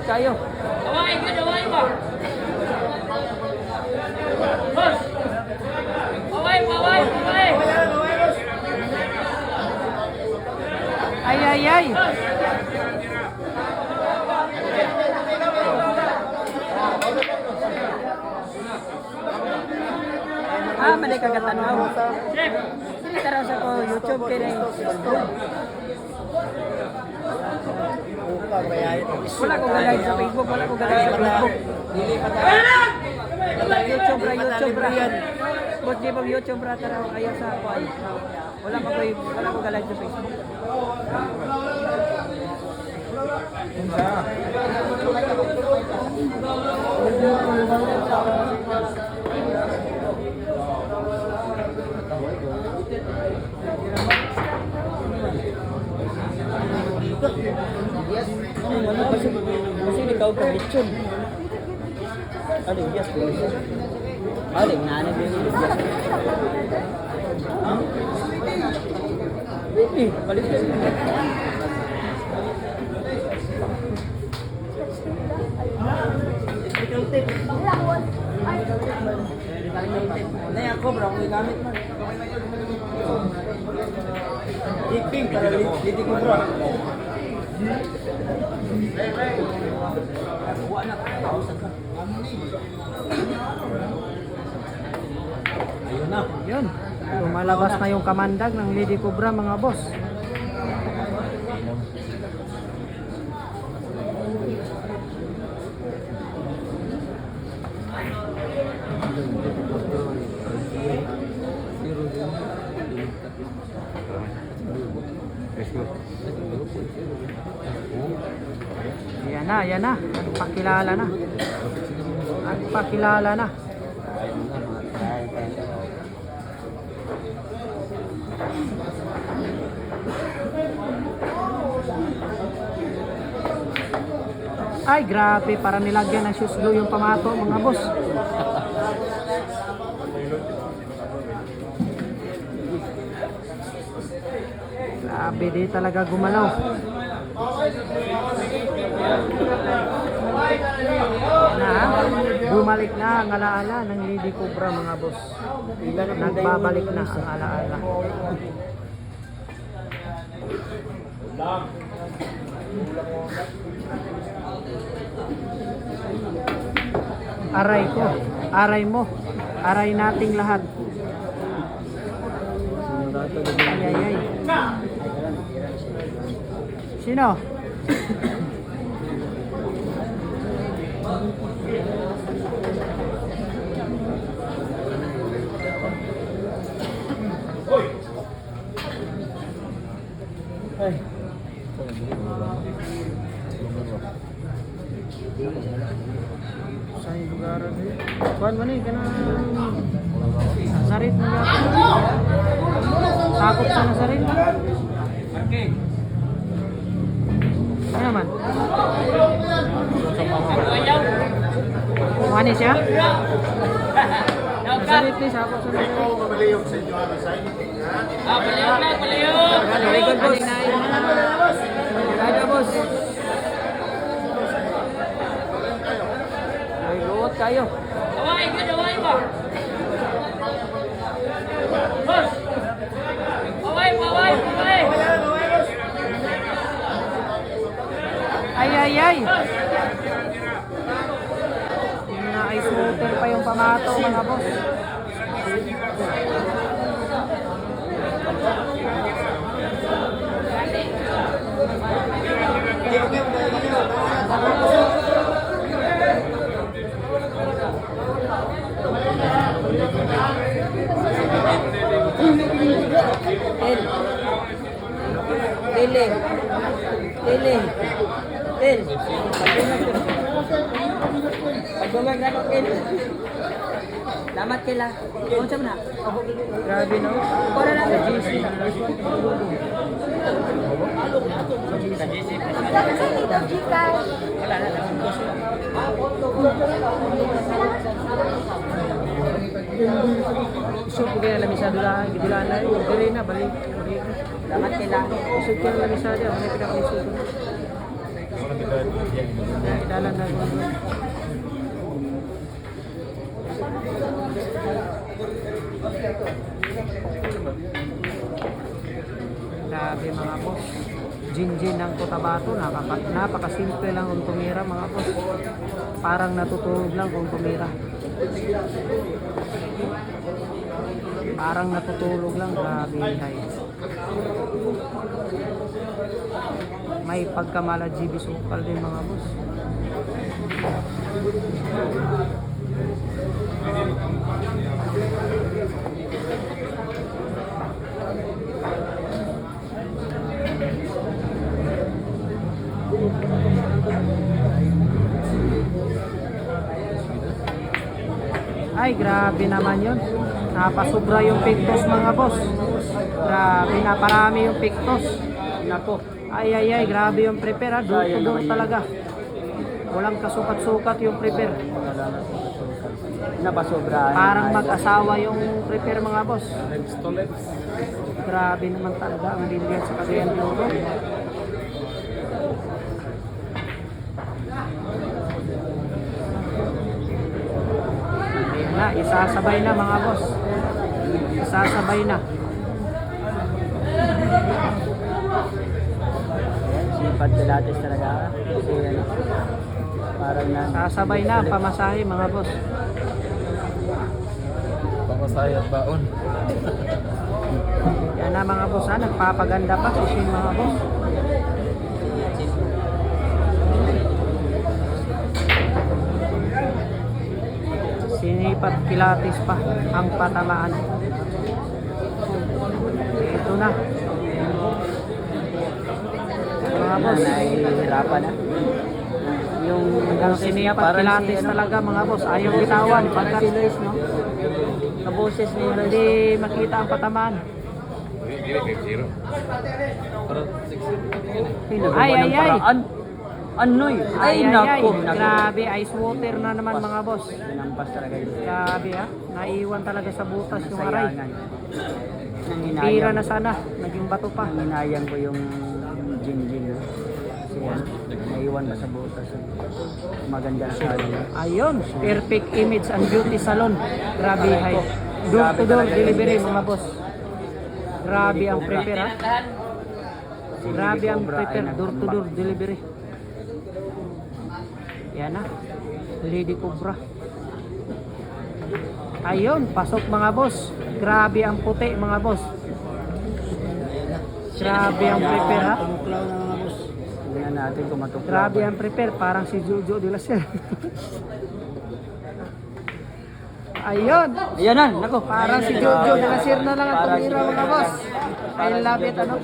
kayo. Away ka, away ba? Boss! Away, away, away! Ay, ay, ay. Mali kagatanaw. Sini tara sa ko YouTube kini. Wala ko galay sa Facebook, wala ko galay sa Facebook. YouTube ra, YouTube ra. Bot di pag YouTube ra tara ayo sa ako ay. Wala ko galay sa Facebook. Kasi ikaw ka lechon. Ano yung yes, please? Ano yung nanay mo yung yes? Balik ka siya. Ano yung cobra? Kung igamit mo. Iping para liti cobra. Ayun na. Yun. Lumalabas na yung kamandag ng Lady Cobra mga boss. Yan na. Nagpakilala na. Nagpakilala na. Ay, grabe. Para nilagyan ng shoes glue yung pamato, mga boss. Grabe, di talaga gumalaw. Bumalik na ang alaala ng Lady Cobra, mga boss. Nagbabalik na ang alaala. Aray ko, aray mo, aray nating lahat. Ay, ay, ay. Sino? Ay. Sa lugar ni. Kuan man ni kana narit na. Takot sa nasarin. Okay. Ano naman? Mani siya? Nasarit please ako sa nasarin. Mamaliyog sa inyo ang sign. Paliyog! Very good, boss. Ada, boss. Ay, luot kayo. Away ka, away ba? Boss! Away, away, away! Ay, ay, ay. Na-ice water pa yung pamato, mga boss. Til. Pagdungag na ko kin. Lamat kila. Unsa man na? Grabe no. Para na sa GC. Wala na. Isu ko kaya lamisado lang, gidulaan na, dire na balik. Lamat kila. Isu ko lang lamisado, may pinaka isu. Dalan na gulo. Grabe mga boss. Jinjin ng Cotabato, napakasimple lang kung tumira mga boss. Parang natutulog lang kung tumira. Parang natutulog lang, grabe hay. May pagkamala GB Sukal din mga boss. Ay, grabe naman yun. Napasubra yung pictos mga boss. Grabe, naparami yung pictos. Nako. Ay, grabe yung prepare ha. Dur talaga. Walang kasukat-sukat yung prepare. Napasobrahan. Parang mag-asawa yung prepare mga boss. Grabe naman talaga ang billiard sa Cagayan de Oro. Na, isasabay na mga boss. Isasabay na. Sipad Pilates talaga. Kasi ano, parang na... Sasabay na ang pamasahe mga boss. Pamasahe at baon. Yan na mga boss ha, nagpapaganda pa si mga boss. Sinipat Pilates pa ang patamaan. Ito na. Mga boss, Nahihirapan na. Yung sinipat Pilates talaga mga boss. Ayaw bitawan pagkat no? Kaboses ni hindi makita ang patamaan. Ay. Anoy. Ay, nako. Grabe, ice water na naman mga boss. Nampas talaga yun. Grabe ha, naiwan talaga sa butas yung aray. Sayangan. Pira na sana, naging bato pa. Hinayang ko yung Jinjin. No? Kasi yan, naiwan na sa butas. Maganda sa ano. Ayun, perfect image and beauty salon. Grabe hay. Door to door delivery mga boss. Grabe ang prepare ha. Grabe ang prepare, door to door delivery. Yan na, Lady Cobra. Ayun, pasok mga boss. Grabe ang puti mga boss. Grabe ang prepare ha. Tumuklaw na mga boss. Tingnan natin kung matuklaw. Grabe ang prepare, parang si Jojo de la Sierra. Ayun. Ayan na, nako. Parang si Jojo de la Sierra na lang ang tumira mga boss. I love it ano.